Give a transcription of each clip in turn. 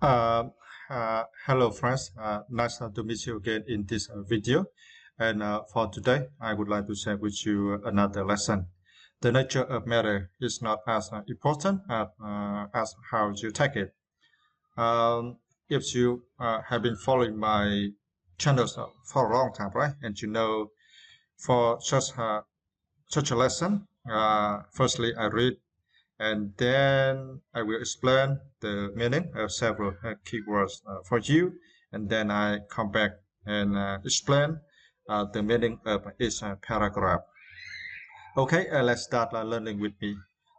Uh, Hello friends, nice to meet you again in this video. And for today, I would like to share with you another lesson. The nature of matter is not as important as how you take it. If you have been following my channels for a long time, right? And you know, for such a lesson, firstly, I read and then I will explain the meaning of several keywords for you, and then I come back and explain the meaning of each paragraph. Okay, let's start learning with me.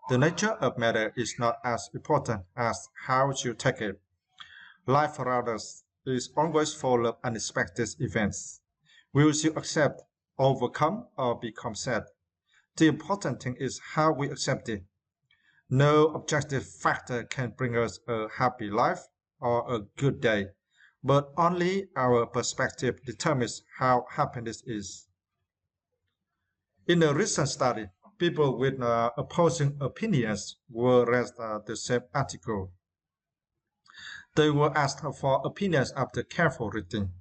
The nature of matter is not as important as how you take it. Life around us is always full of unexpected events. Will you accept, overcome, or become sad? The important thing is how we accept it. No objective factor can bring us a happy life or a good day, but only our perspective determines how happiness is. In a recent study, people with opposing opinions were read the same article. They were asked for opinions after careful reading.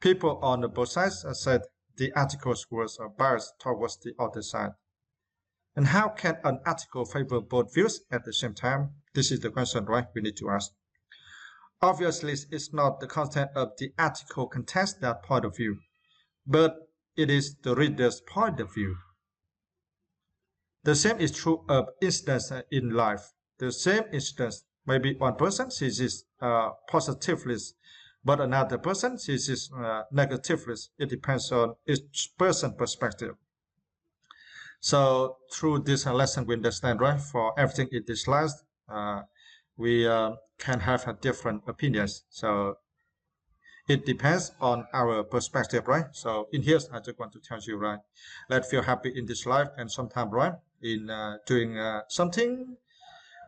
People on both sides said the articles was biased towards the other side. And how can an article favor both views at the same time? This is the question, right? We need to ask. Obviously, it's not the content of the article contains that point of view, but it is the reader's point of view. The same is true of incidents in life. The same instance, maybe one person sees it positively, but another person sees it negatively. It depends on each person's perspective. So through this lesson, we understand, right? For everything in this life, we can have different opinions. So it depends on our perspective, right? So in here, I just want to tell you, right? Let's feel happy in this life, and sometimes, right, in doing something.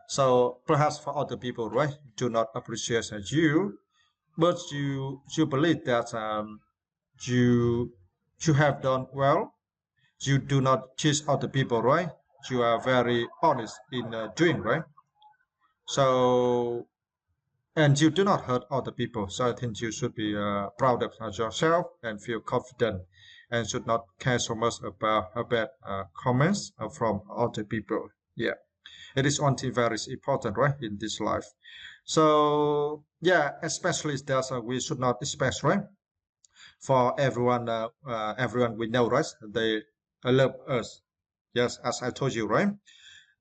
So perhaps for other people, right, do not appreciate you, but you believe that you have done well. You do not cheat other people, right? You are very honest in doing, right? So, and you do not hurt other people. So I think you should be proud of yourself and feel confident and should not care so much about bad comments from other people. Yeah, it is one thing very important, right, in this life. So, yeah, especially that we should not expect, right? For everyone we know, right? They love us. Yes, as I told you, right?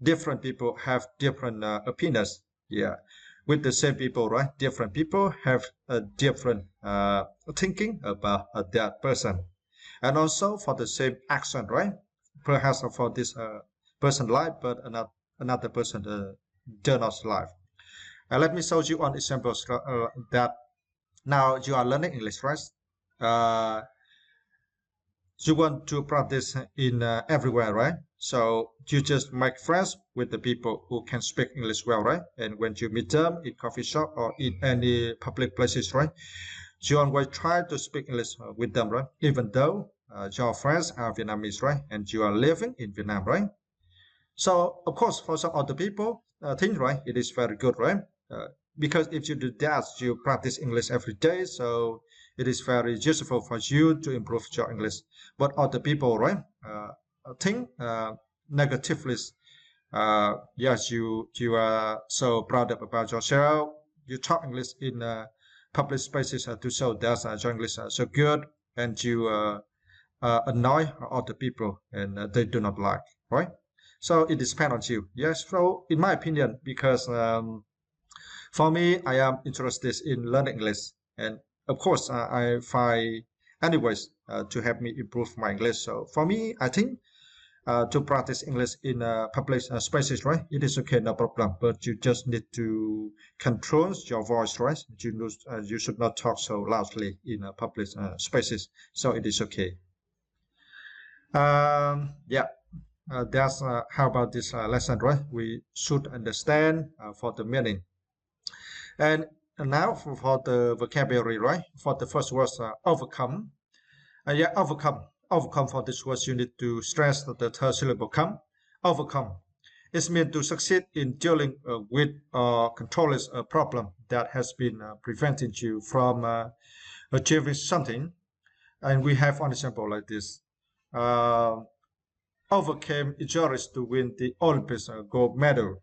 Different people have different opinions. Yeah, with the same people, right? Different people have a different thinking about that person, and also for the same action, right? Perhaps for this person life, but another person does not life. Let me show you one example that now you are learning English, right? Uh, you want to practice in everywhere, right? So you just make friends with the people who can speak English well, right? And when you meet them in coffee shop or in any public places, right? You always try to speak English with them, right? Even though your friends are Vietnamese, right? And you are living in Vietnam, right? So of course, for some other people, think, right? It is very good, right? Because if you do that, you practice English every day, so it is very useful for you to improve your English. But other people, right, think negatively. Yes, you are so proud about yourself. You talk English in public spaces to show that your English so good, and you annoy other people, and they do not like, right? So it depends on you. Yes. So in my opinion, because for me, I am interested in learning English, and of course, I find anyways to help me improve my English. So for me, I think to practice English in public spaces, right? It is okay, no problem. But you just need to control your voice, right? You should not talk so loudly in public spaces. So it is okay. Yeah. That's how about this lesson, right? We should understand for the meaning. And now for the vocabulary, right? For the first word, overcome. Yeah, overcome. Overcome for this word, you need to stress the third syllable come. Overcome. It means to succeed in dealing with or controlling a problem that has been preventing you from achieving something. And we have one example like this. Uh, Overcame injuries to win the Olympics gold medal.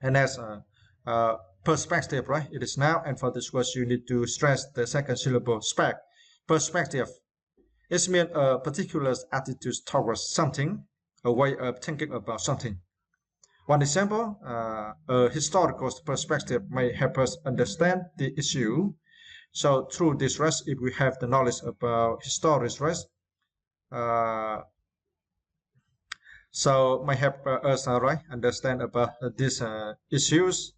And as a perspective, right? It is now, and for this words, you need to stress the second syllable, spec. Perspective. It means a particular attitude towards something, a way of thinking about something. One example, a historical perspective may help us understand the issue. So through this rest, if we have the knowledge about historic rest, so may help us right understand about these issues.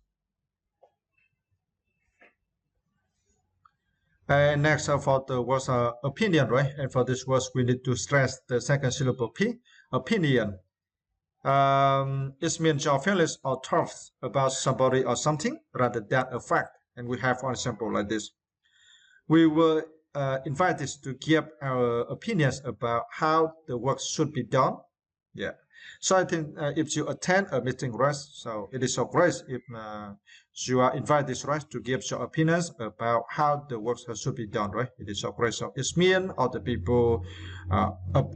And next for the words opinion, right? And for this words, we need to stress the second syllable P, opinion. It means your feelings or thoughts about somebody or something rather than a fact. And we have one example like this. We were invited to give our opinions about how the work should be done. Yeah. So I think if you attend a meeting, right, so it is so great if you are invited, right, to give your opinions about how the work should be done, right? It is so great. So it's mean all the people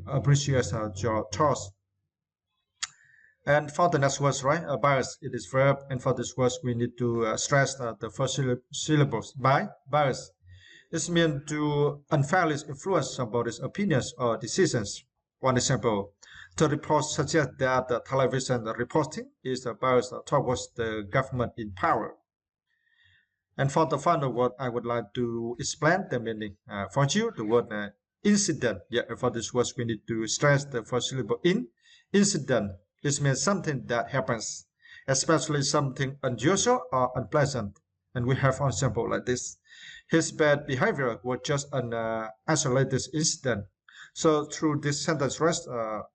appreciate your thoughts. And for the next words, right, bias, it is verb. And for this words, we need to stress the first syllables. Bias. It means to unfairly influence somebody's opinions or decisions. One example, the report suggests that the television reporting is biased towards the government in power. And for the final word, I would like to explain the meaning. For you, the word incident. Yeah, for this word, we need to stress the first syllable in. Incident. This means something that happens, especially something unusual or unpleasant. And we have an example like this. His bad behavior was just an isolated incident. So through this sentence, rest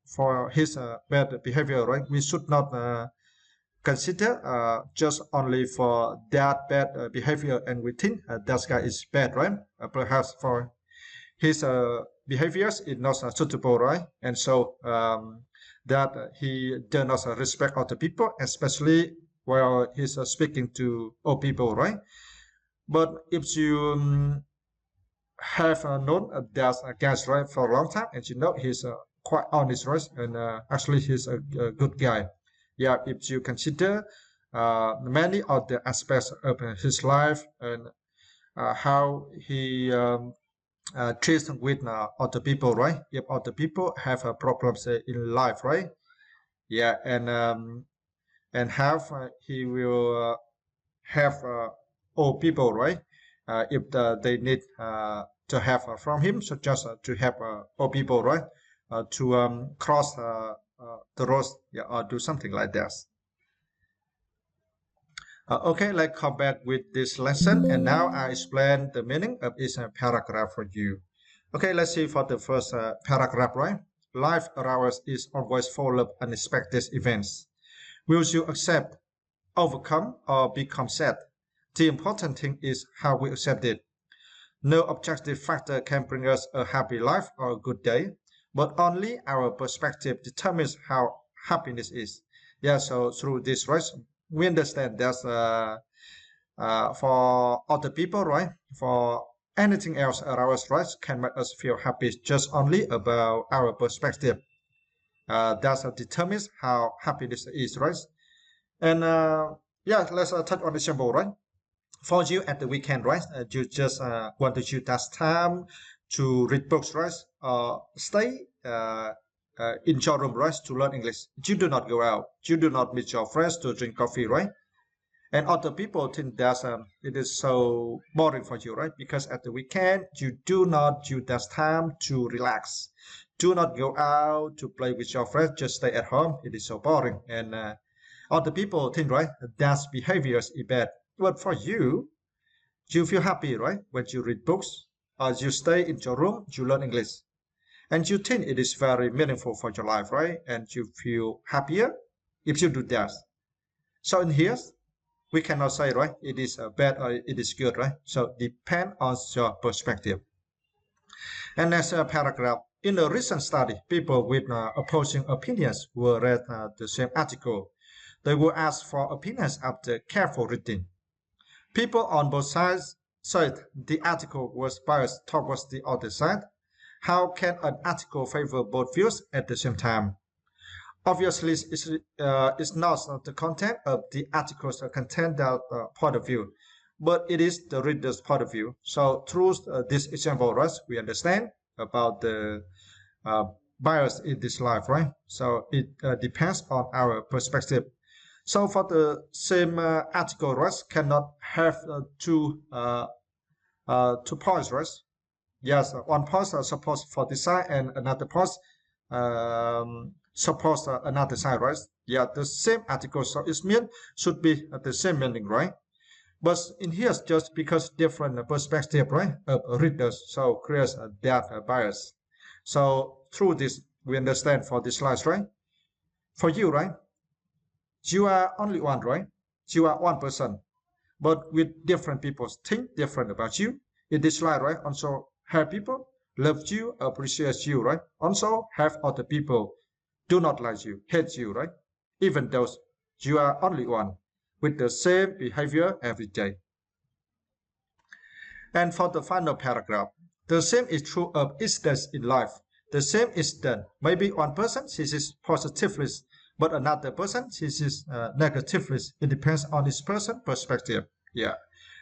for his bad behavior, right? We should not consider just only for that bad behavior, and we think that guy is bad, right? Perhaps for his behaviors is not suitable, right? And so that he does not respect other people, especially while he's speaking to all people, right? But if you have known that guy, right, for a long time, and you know he's quite honest, right, and actually he's a good guy. Yeah, if you consider many of the aspects of his life and how he treats with other people, right? If other people have problems in life, right? Yeah, and how he will have all people, right? If they need to have from him, so just to help all people, right? To cross the road, yeah, or do something like that. Okay, let's come back with this lesson, and now I explain the meaning of each paragraph for you. Okay, let's see for the first paragraph, right? Life around us is always full of unexpected events. Will you accept, overcome, or become sad? The important thing is how we accept it. No objective factor can bring us a happy life or a good day, but only our perspective determines how happiness is. Yeah, so through this, right, we understand that for other people, right, for anything else around us, right, can make us feel happy just only about our perspective. That determines how happiness is, right? And yeah, let's touch on the symbol, right? For you at the weekend, right? You just want to use that time to read books, right? Stay in your room, right? To learn English. You do not go out. You do not meet your friends to drink coffee, right? And other people think that it is so boring for you, right? Because at the weekend, you do not use that time to relax. Do not go out to play with your friends. Just stay at home. It is so boring. And other people think, right? That behavior is bad. But for you, you feel happy, right? When you read books, or you stay in your room, you learn English. And you think it is very meaningful for your life, right? And you feel happier if you do that. So in here, we cannot say, right, it is bad or it is good, right? So depend on your perspective. And next paragraph. In a recent study, people with opposing opinions were read the same article. They will ask for opinions after careful reading. People on both sides said the article was biased towards the other side. How can an article favor both views at the same time? Obviously, it's not the content of the article's content that point of view, but it is the reader's point of view. So through this example, right, we understand about the bias in this life, right? So it depends on our perspective. So for the same article, right, cannot have two points, right? Yes, one post supposed for this side and another post suppose another side, right? Yeah, the same article, so it means should be the same meaning, right? But in here, just because different perspective, right, of readers, so creates that bias. So through this, we understand for this slides, right? For you, right? You are only one, right? You are one person, but with different people think different about you. In this slide, right? Also have people love you, appreciate you, right? Also have other people do not like you, hate you, right? Even though you are only one with the same behavior every day. And for the final paragraph, the same is true of incidents in life. The same incident, maybe one person sees it positively, but another person sees it negatively. It depends on this person's perspective. Yeah.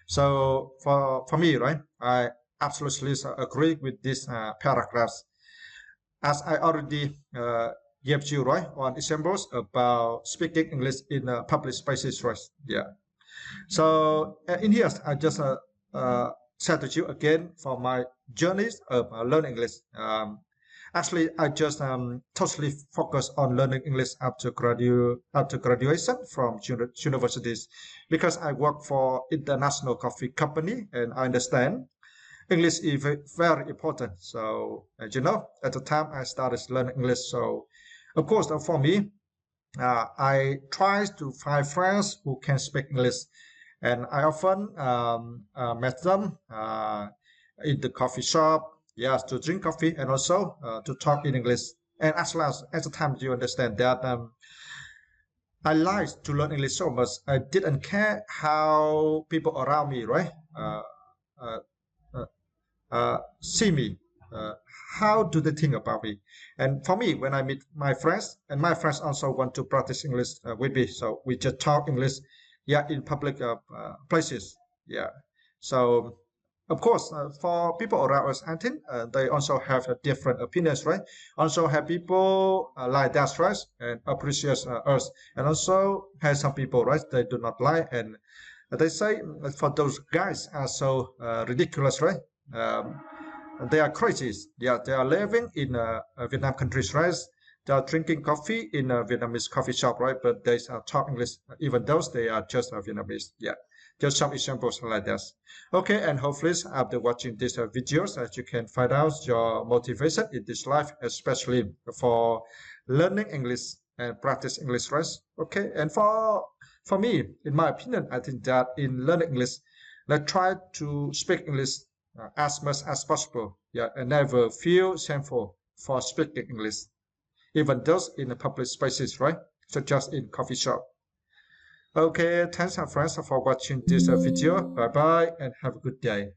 So for me, right, I absolutely agree with these paragraphs. As I already gave you, right, on examples about speaking English in public spaces, right? Yeah. So in here, I just said to you again for my journeys of learning English. Actually, I just totally focus on learning English after graduation from universities, because I work for international coffee company and I understand English is very important. So as you know, at the time I started learning English. So of course, for me, I try to find friends who can speak English, and I often met them in the coffee shop, yes, to drink coffee and also to talk in English. And as well as the time you understand that I like to learn English so much, I didn't care how people around me, right, uh, see me. How do they think about me? And for me, when I meet my friends, and my friends also want to practice English with me, so we just talk English, yeah, in public places, yeah. So of course, for people around us, I think they also have different opinions, right? Also have people like that, right, and appreciate us, and also have some people, right, they do not like, and they say for those guys are so ridiculous, right? Um, they are crazy. Yeah, they are living in Vietnam countries, right? They are drinking coffee in a Vietnamese coffee shop, right? But they are talk English, even though they are just Vietnamese. Yeah, just some examples like that. Okay, and hopefully after watching these videos, you can find out your motivation in this life, especially for learning English and practice English, right? Okay, and for me, in my opinion, I think that in learning English, let's try to speak English as much as possible. Yeah, and never feel shameful for speaking English, even those in the public spaces, right? Such as in coffee shop. Okay, thanks friends for watching this video. Bye bye and have a good day.